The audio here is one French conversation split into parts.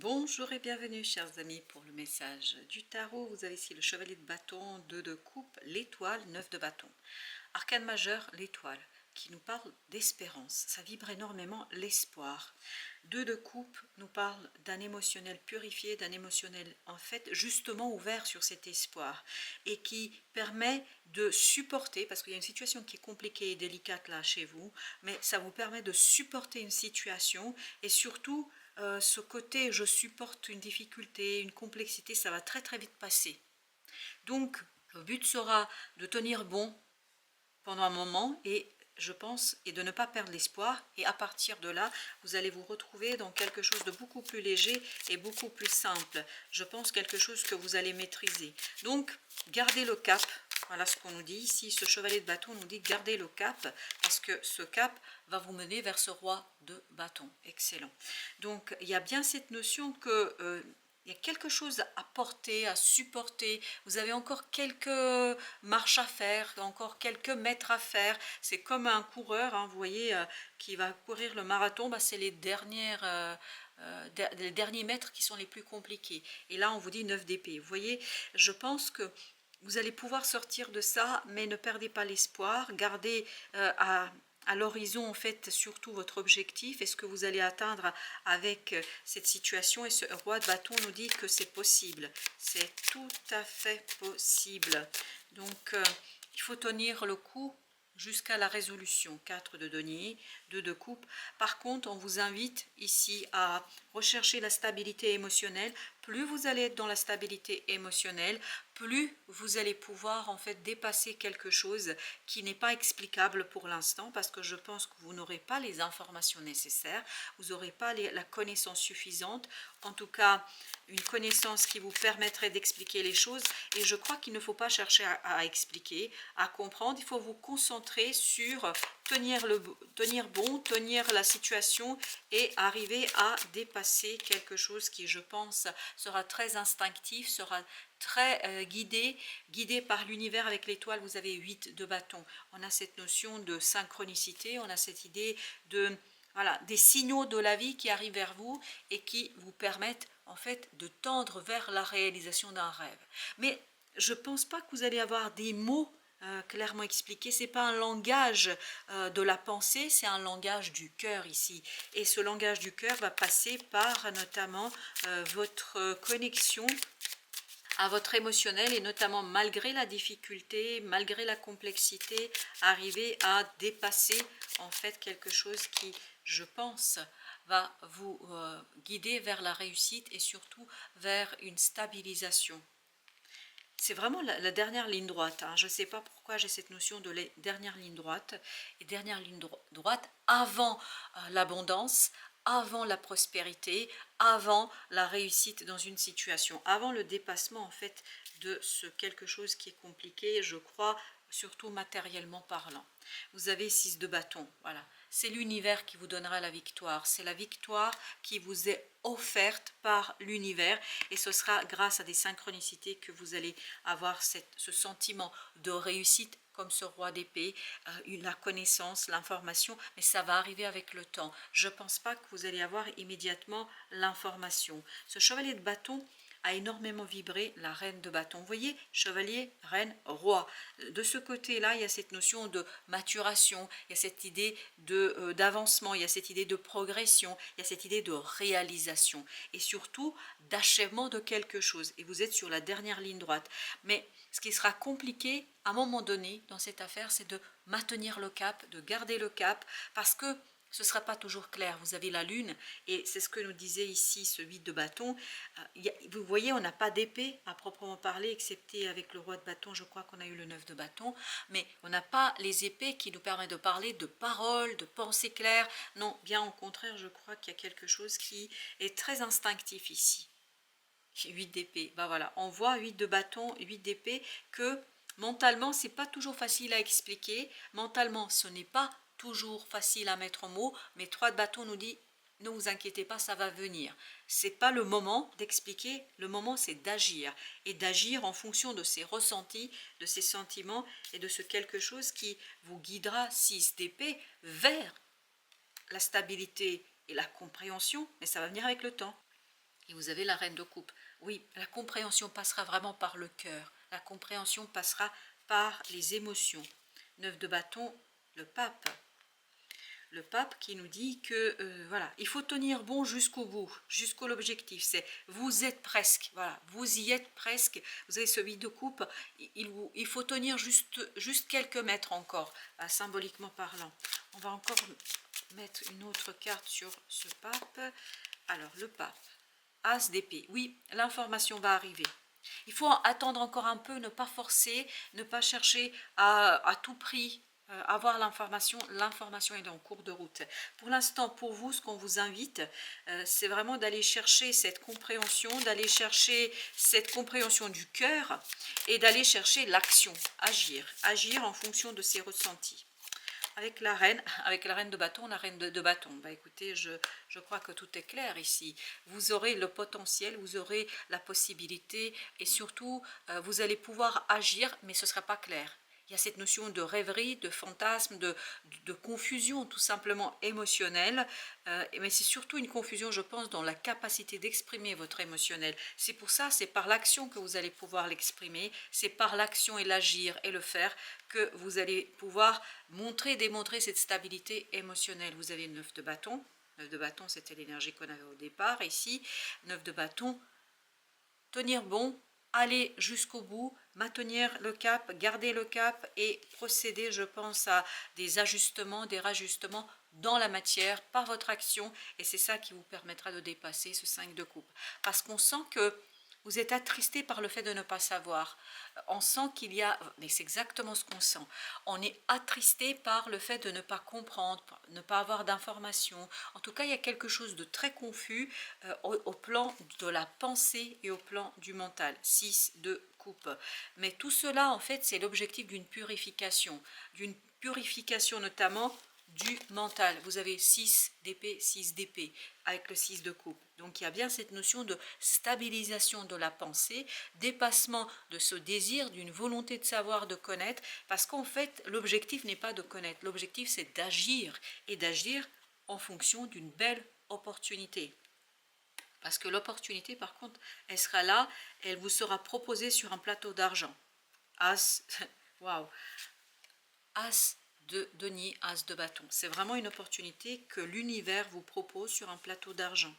Bonjour et bienvenue chers amis pour le message du tarot. Vous avez ici le chevalier de bâton, 2 de coupe, l'étoile, 9 de bâton. Arcane majeur, l'étoile, qui nous parle d'espérance. Ça vibre énormément l'espoir. 2 de coupe nous parle d'un émotionnel purifié, d'un émotionnel en fait justement ouvert sur cet espoir et qui permet de supporter, parce qu'il y a une situation qui est compliquée et délicate là chez vous, mais ça vous permet de supporter une situation et surtout ce côté je supporte une difficulté, une complexité, ça va très très vite passer. Donc le but sera de tenir bon pendant un moment et je pense, et de ne pas perdre l'espoir, et à partir de là, vous allez vous retrouver dans quelque chose de beaucoup plus léger et beaucoup plus simple. Je pense quelque chose que vous allez maîtriser. Donc, gardez le cap, voilà ce qu'on nous dit ici, ce chevalier de bâton nous dit gardez le cap, parce que ce cap va vous mener vers ce roi de bâton. Excellent. Donc, il y a bien cette notion que... il y a quelque chose à porter, à supporter. Vous avez encore quelques marches à faire, encore quelques mètres à faire. C'est comme un coureur, hein, vous voyez, qui va courir le marathon. Bah, c'est les derniers mètres qui sont les plus compliqués. Et là, on vous dit 9 d'épée. Vous voyez, je pense que vous allez pouvoir sortir de ça, mais ne perdez pas l'espoir. Gardez à l'horizon en fait surtout votre objectif et ce que vous allez atteindre avec cette situation. Et ce roi de bâton nous dit que c'est possible, c'est tout à fait possible. Donc il faut tenir le coup jusqu'à la résolution. 4 de denier, 2 de coupe. Par contre, on vous invite ici à rechercher la stabilité émotionnelle. Plus vous allez être dans la stabilité émotionnelle, plus vous allez pouvoir en fait dépasser quelque chose qui n'est pas explicable pour l'instant, parce que je pense que vous n'aurez pas les informations nécessaires, vous n'aurez pas la connaissance suffisante, en tout cas une connaissance qui vous permettrait d'expliquer les choses. Et je crois qu'il ne faut pas chercher à expliquer, à comprendre, il faut vous concentrer sur tenir bon, tenir la situation et arriver à dépasser quelque chose qui, je pense, sera très instinctif, sera très guidé par l'univers. Avec l'étoile, vous avez 8 de bâton. On a cette notion de synchronicité, on a cette idée de, voilà, des signaux de la vie qui arrivent vers vous et qui vous permettent en fait de tendre vers la réalisation d'un rêve. Mais je ne pense pas que vous allez avoir des mots clairement expliqués. Ce n'est pas un langage de la pensée, c'est un langage du cœur ici. Et ce langage du cœur va passer par notamment votre connexion à votre émotionnel et notamment malgré la difficulté, malgré la complexité, arriver à dépasser en fait quelque chose qui, je pense, va vous guider vers la réussite et surtout vers une stabilisation. C'est vraiment la dernière ligne droite. Hein. Je ne sais pas pourquoi j'ai cette notion de dernière ligne droite. Et dernière ligne droite avant l'abondance, avant la prospérité, avant la réussite dans une situation, avant le dépassement en fait de ce quelque chose qui est compliqué, je crois, surtout matériellement parlant. Vous avez 6 de bâton, voilà. C'est l'univers qui vous donnera la victoire. C'est la victoire qui vous est offerte par l'univers et ce sera grâce à des synchronicités que vous allez avoir ce sentiment de réussite comme ce roi d'épée, la connaissance, l'information, mais ça va arriver avec le temps. Je ne pense pas que vous allez avoir immédiatement l'information. Ce chevalier de bâton a énormément vibré la reine de bâton. Vous voyez, chevalier, reine, roi. De ce côté-là, il y a cette notion de maturation, il y a cette idée d'avancement, il y a cette idée de progression, il y a cette idée de réalisation et surtout d'achèvement de quelque chose. Et vous êtes sur la dernière ligne droite. Mais ce qui sera compliqué à un moment donné dans cette affaire, c'est de maintenir le cap, de garder le cap, parce que ce ne sera pas toujours clair. Vous avez la lune, et c'est ce que nous disait ici ce 8 de bâton. Vous voyez, on n'a pas d'épée à proprement parler, excepté avec le roi de bâton, je crois qu'on a eu le 9 de bâton, mais on n'a pas les épées qui nous permettent de parler de paroles, de pensées claires. Non, bien au contraire, je crois qu'il y a quelque chose qui est très instinctif ici. 8 d'épée, ben voilà, on voit 8 de bâton, 8 d'épée, que mentalement, c'est pas toujours facile à expliquer. Mentalement, ce n'est pas toujours facile à mettre en mots, mais 3 de bâton nous dit, ne vous inquiétez pas, ça va venir. C'est pas le moment d'expliquer, le moment c'est d'agir. Et d'agir en fonction de ses ressentis, de ses sentiments et de ce quelque chose qui vous guidera, 6 d'épée, vers la stabilité et la compréhension, mais ça va venir avec le temps. Et vous avez la reine de coupe. Oui, la compréhension passera vraiment par le cœur. La compréhension passera par les émotions. 9 de bâton, le pape. Le pape qui nous dit que voilà, il faut tenir bon jusqu'au bout, jusqu'au l'objectif. C'est vous êtes presque, voilà, vous y êtes presque. Vous avez ce 8 de coupe, il faut tenir juste quelques mètres encore, symboliquement parlant. On va encore mettre une autre carte sur ce pape. Alors le pape, as d'épée. Oui, l'information va arriver. Il faut attendre encore un peu, ne pas forcer, ne pas chercher à tout prix avoir l'information. L'information est en cours de route. Pour l'instant, pour vous, ce qu'on vous invite, c'est vraiment d'aller chercher cette compréhension, d'aller chercher cette compréhension du cœur et d'aller chercher l'action, agir en fonction de ses ressentis. Avec la reine de bâton, la reine de bâton. Bah écoutez, je crois que tout est clair ici. Vous aurez le potentiel, vous aurez la possibilité et surtout, vous allez pouvoir agir, mais ce ne sera pas clair. Il y a cette notion de rêverie, de fantasme, de confusion tout simplement émotionnelle, mais c'est surtout une confusion, je pense, dans la capacité d'exprimer votre émotionnel. C'est pour ça, c'est par l'action que vous allez pouvoir l'exprimer, c'est par l'action et l'agir et le faire que vous allez pouvoir démontrer cette stabilité émotionnelle. Vous avez 9 de bâton. 9 de bâton, c'était l'énergie qu'on avait au départ. Ici, 9 de bâton, tenir bon, aller jusqu'au bout, maintenir le cap, garder le cap et procéder, je pense, à des ajustements, des rajustements dans la matière par votre action. Et c'est ça qui vous permettra de dépasser ce 5 de coupe. Parce qu'on sent que vous êtes attristé par le fait de ne pas savoir. On sent qu'il y a, mais c'est exactement ce qu'on sent, on est attristé par le fait de ne pas comprendre, ne pas avoir d'informations. En tout cas, il y a quelque chose de très confus au plan de la pensée et au plan du mental. 6 de coupe. Mais tout cela, en fait, c'est l'objectif d'une purification notamment du mental. Vous avez 6 d'épée avec le 6 de coupe. Donc il y a bien cette notion de stabilisation de la pensée, dépassement de ce désir, d'une volonté de savoir, de connaître, parce qu'en fait l'objectif n'est pas de connaître, l'objectif c'est d'agir, et d'agir en fonction d'une belle opportunité. Parce que l'opportunité par contre, elle sera là, elle vous sera proposée sur un plateau d'argent. As, waouh, As de denier, as de bâton. C'est vraiment une opportunité que l'univers vous propose sur un plateau d'argent.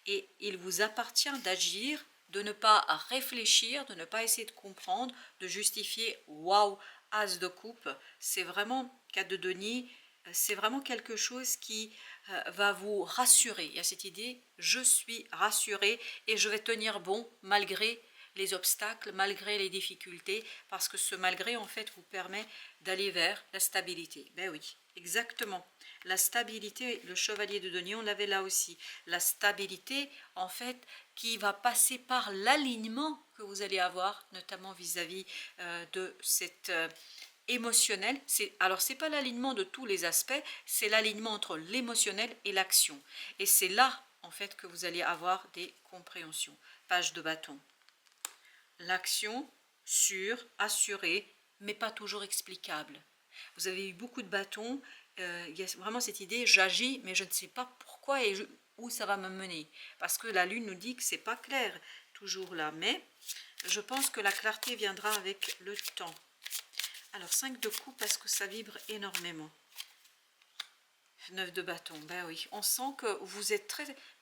Et il vous appartient d'agir, de ne pas réfléchir, de ne pas essayer de comprendre, de justifier. Waouh, as de coupe, c'est vraiment 4 de denier, c'est vraiment quelque chose qui va vous rassurer. Il y a cette idée, je suis rassuré et je vais tenir bon malgré les obstacles, malgré les difficultés, parce que ce malgré en fait vous permet d'aller vers la stabilité. Ben oui, exactement. La stabilité, le chevalier de denier, on l'avait là aussi. La stabilité en fait qui va passer par l'alignement que vous allez avoir, notamment vis-à-vis de cette émotionnel. Alors c'est pas l'alignement de tous les aspects, c'est l'alignement entre l'émotionnel et l'action. Et c'est là en fait que vous allez avoir des compréhensions. Page de bâton. L'action sûre, assurée, mais pas toujours explicable. Vous avez eu beaucoup de bâtons, il y a vraiment cette idée, j'agis, mais je ne sais pas pourquoi et où ça va me mener. Parce que la lune nous dit que c'est pas clair toujours là, mais je pense que la clarté viendra avec le temps. Alors 5 de coupe parce que ça vibre énormément. 9 de bâton, ben oui, on sent que vous êtes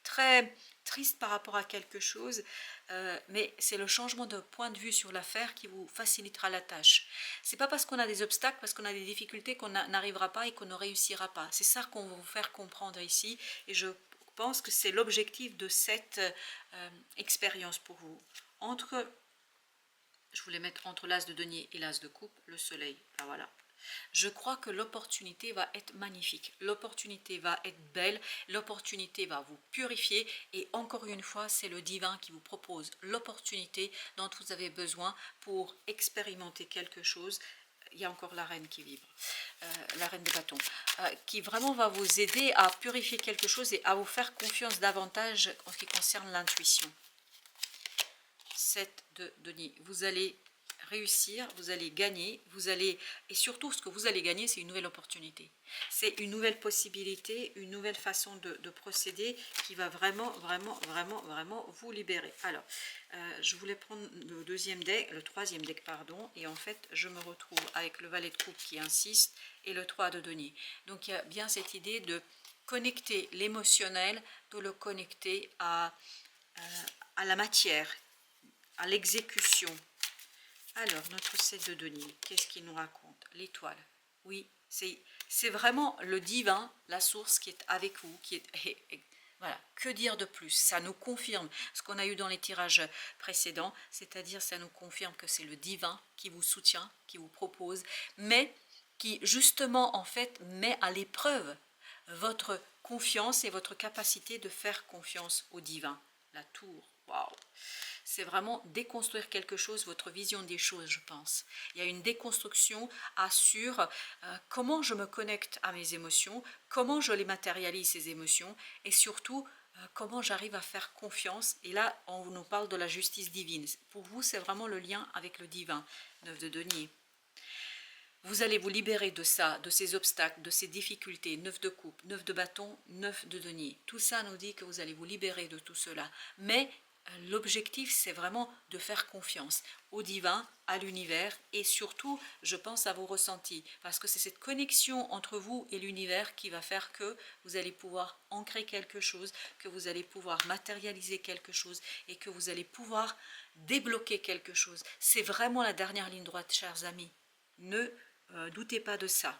très triste par rapport à quelque chose, mais c'est le changement de point de vue sur l'affaire qui vous facilitera la tâche. C'est pas parce qu'on a des obstacles, parce qu'on a des difficultés qu'on n'arrivera pas et qu'on ne réussira pas. C'est ça qu'on va vous faire comprendre ici, et je pense que c'est l'objectif de cette expérience pour vous. Je voulais mettre entre l'as de denier et l'as de coupe, le soleil, ben voilà. Je crois que l'opportunité va être magnifique, l'opportunité va être belle, l'opportunité va vous purifier et encore une fois, c'est le divin qui vous propose l'opportunité dont vous avez besoin pour expérimenter quelque chose. Il y a encore la reine qui vibre, la reine de bâton, qui vraiment va vous aider à purifier quelque chose et à vous faire confiance davantage en ce qui concerne l'intuition. 7 de denier, vous allez réussir, vous allez gagner, et surtout ce que vous allez gagner, c'est une nouvelle opportunité. C'est une nouvelle possibilité, une nouvelle façon de procéder qui va vraiment, vraiment, vraiment, vraiment vous libérer. Alors, je voulais prendre le troisième deck, pardon, et en fait, je me retrouve avec le valet de coupe qui insiste et le 3 de denier. Donc, il y a bien cette idée de connecter l'émotionnel, de le connecter à la matière, à l'exécution. Alors, notre 7 de denier, qu'est-ce qu'il nous raconte? L'étoile. Oui, c'est vraiment le divin, la source qui est avec vous, qui est... Voilà, que dire de plus? Ça nous confirme ce qu'on a eu dans les tirages précédents, c'est-à-dire ça nous confirme que c'est le divin qui vous soutient, qui vous propose, mais qui justement en fait met à l'épreuve votre confiance et votre capacité de faire confiance au divin. La tour, waouh! C'est vraiment déconstruire quelque chose, votre vision des choses, je pense. Il y a une déconstruction sur comment je me connecte à mes émotions, comment je les matérialise, ces émotions, et surtout, comment j'arrive à faire confiance. Et là, on nous parle de la justice divine. Pour vous, c'est vraiment le lien avec le divin. 9 de denier. Vous allez vous libérer de ça, de ces obstacles, de ces difficultés. 9 de coupe, 9 de bâton, 9 de denier. Tout ça nous dit que vous allez vous libérer de tout cela. Mais l'objectif, c'est vraiment de faire confiance au divin, à l'univers et surtout, je pense à vos ressentis. Parce que c'est cette connexion entre vous et l'univers qui va faire que vous allez pouvoir ancrer quelque chose, que vous allez pouvoir matérialiser quelque chose et que vous allez pouvoir débloquer quelque chose. C'est vraiment la dernière ligne droite, chers amis. Ne doutez pas de ça.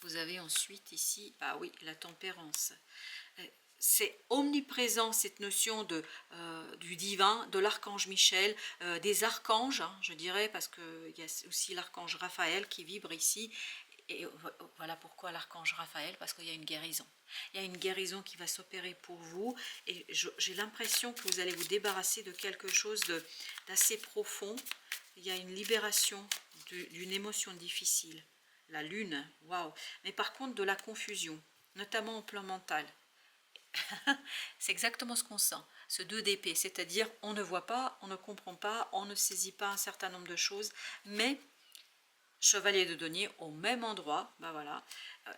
Vous avez ensuite ici, ah oui, la tempérance. C'est omniprésent cette notion du divin, de l'archange Michel, des archanges, hein, je dirais, parce qu'il y a aussi l'archange Raphaël qui vibre ici. Et voilà pourquoi l'archange Raphaël, parce qu'il y a une guérison. Il y a une guérison qui va s'opérer pour vous et j'ai l'impression que vous allez vous débarrasser de quelque chose d'assez profond. Il y a une libération d'une émotion difficile. La lune, waouh. Mais par contre de la confusion, notamment au plan mental. C'est exactement ce qu'on sent, ce 2 d'épée, c'est-à-dire on ne voit pas, on ne comprend pas, on ne saisit pas un certain nombre de choses, mais chevalier de denier au même endroit, ben voilà,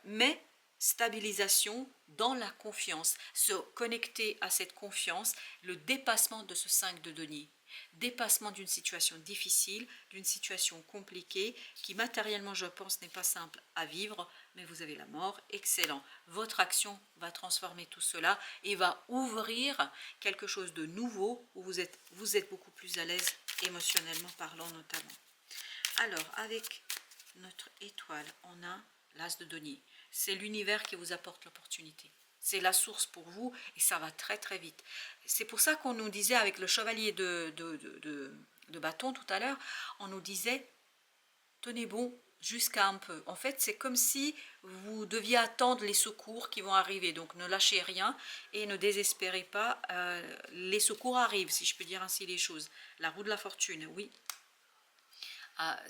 mais stabilisation dans la confiance, se connecter à cette confiance, le dépassement de ce 5 de denier. Dépassement d'une situation difficile, d'une situation compliquée, qui matériellement, je pense, n'est pas simple à vivre, mais vous avez la mort, excellent. Votre action va transformer tout cela et va ouvrir quelque chose de nouveau où vous êtes beaucoup plus à l'aise émotionnellement parlant notamment. Alors, avec notre étoile, on a l'as de denier. C'est l'univers qui vous apporte l'opportunité. C'est la source pour vous et ça va très très vite. C'est pour ça qu'on nous disait avec le chevalier de bâton tout à l'heure, on nous disait tenez bon jusqu'à un peu. En fait, c'est comme si vous deviez attendre les secours qui vont arriver. Donc ne lâchez rien et ne désespérez pas. Les secours arrivent, si je peux dire ainsi les choses. La roue de la fortune, oui.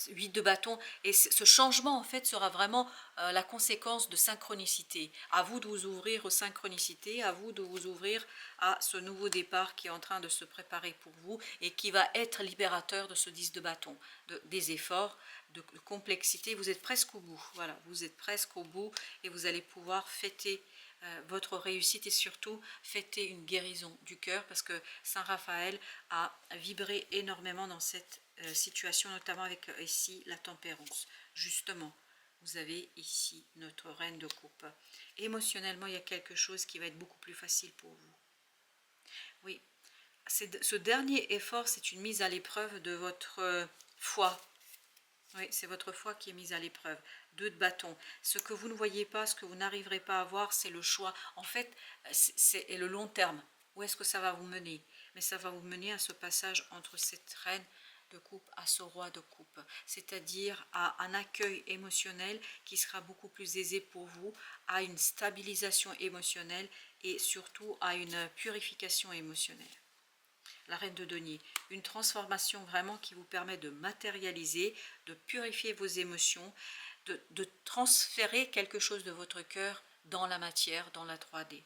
8 de bâton, et ce changement en fait sera vraiment la conséquence de synchronicité. À vous de vous ouvrir aux synchronicités, à vous de vous ouvrir à ce nouveau départ qui est en train de se préparer pour vous et qui va être libérateur de ce 10 de bâton, des efforts, de complexité. Vous êtes presque au bout, voilà, vous êtes presque au bout et vous allez pouvoir fêter votre réussite et surtout fêter une guérison du cœur parce que Saint Raphaël a vibré énormément dans cette situation, notamment avec ici la tempérance. Justement, vous avez ici notre reine de coupe. Émotionnellement, il y a quelque chose qui va être beaucoup plus facile pour vous. Oui, ce dernier effort, c'est une mise à l'épreuve de votre foi. Oui, c'est votre foi qui est mise à l'épreuve. 2 de bâton. Ce que vous ne voyez pas, ce que vous n'arriverez pas à voir, c'est le choix. En fait, c'est le long terme. Où est-ce que ça va vous mener? Mais ça va vous mener à ce passage entre cette reine de coupe à ce roi de coupe. C'est-à-dire à un accueil émotionnel qui sera beaucoup plus aisé pour vous, à une stabilisation émotionnelle et surtout à une purification émotionnelle. La reine de denier, une transformation vraiment qui vous permet de matérialiser, de purifier vos émotions, de transférer quelque chose de votre cœur dans la matière, dans la 3D.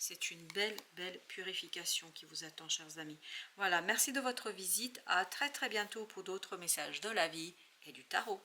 C'est une belle, belle purification qui vous attend, chers amis. Voilà, merci de votre visite. À très très bientôt pour d'autres messages de la vie et du tarot.